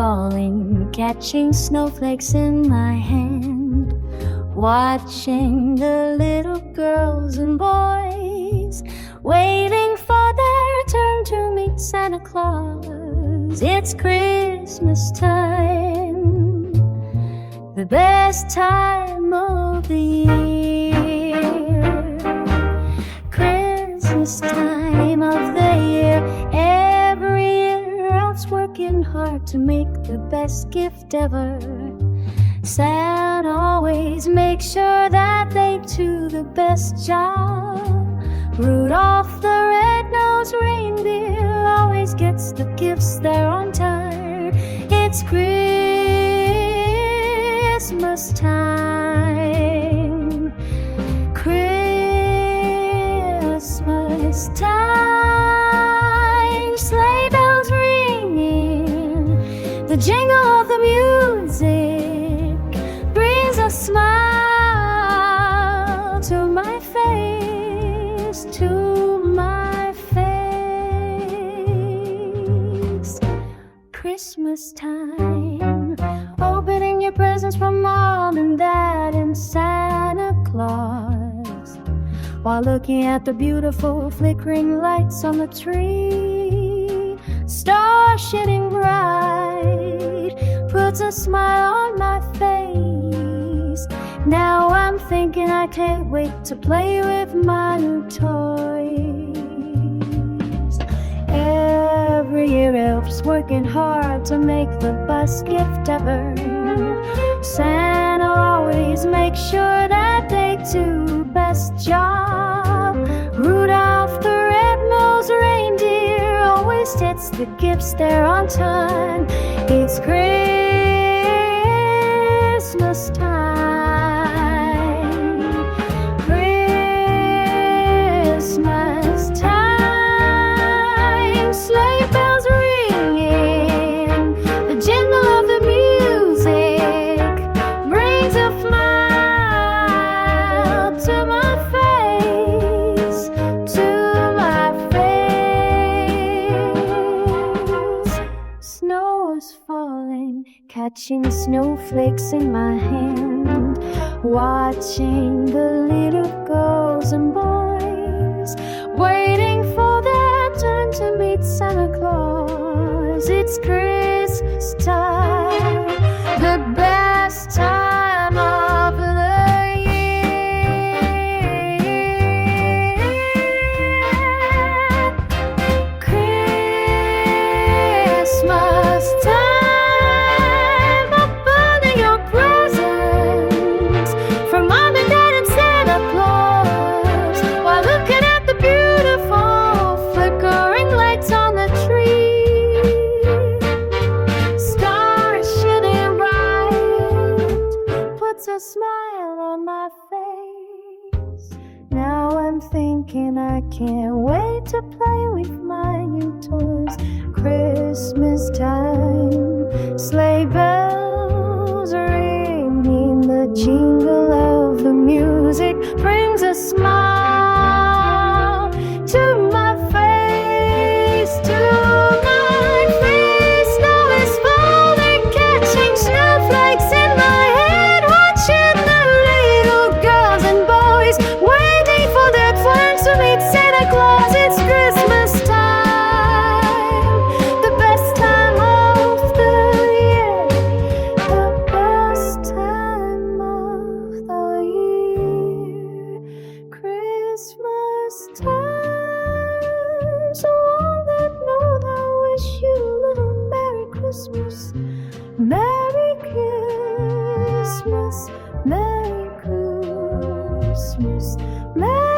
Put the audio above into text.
falling, catching snowflakes in my hand, watching the little girls and boys waiting for their turn to meet Santa Claus. It's Christmas time, the best time of the year. Christmas time of the year. Every year Elf's working hard to make the best gift ever. Santa always makes sure that they do the best job. Rudolph the red-nosed reindeer always gets the gifts there on time. It's Christmas time, Christmas time. Sleigh bells ringing, the jingle of the music brings a smile to my face, to my face. Christmas time, opening your presents from Mom and Dad and Santa Claus, while looking at the beautiful flickering lights on the tree. Stars shining bright puts a smile on my face. Now I'm thinking I can't wait to play with my new toys. Every year Elf's working hard to make the best gift ever. Santa always makes sure that they do best job. Rudolph the red-nosed reindeer always gets the gifts there on time. It's Christmas time, Christmas time. Sleigh bells ringing, the jingle of the music brings a smile to my face, to my face. Snow is falling, catching snowflakes in my hand, watching the little girls and boys waiting for their turn to meet Santa Claus. It's Christmas time, the best time of the year. Christmas time, opening your presents from Mom and Dad and Santa Claus, while looking at the beautiful flickering lights on the tree. Stars shining bright puts a smile on my face. Now I'm thinking I can't wait to play with my new toys. Christmas time, sleigh bells ringing, the jingle of the music brings a smile to my face, to my face. Snow is falling, catching snowflakes in my head, watching the little girls and boys waiting for their turn to meet Santa Claus. It's Christmas time, the best time of the year, the best time of the year. Christmas time, so on that note I wish you a little Merry Christmas, Merry Christmas, Merry Christmas, Merry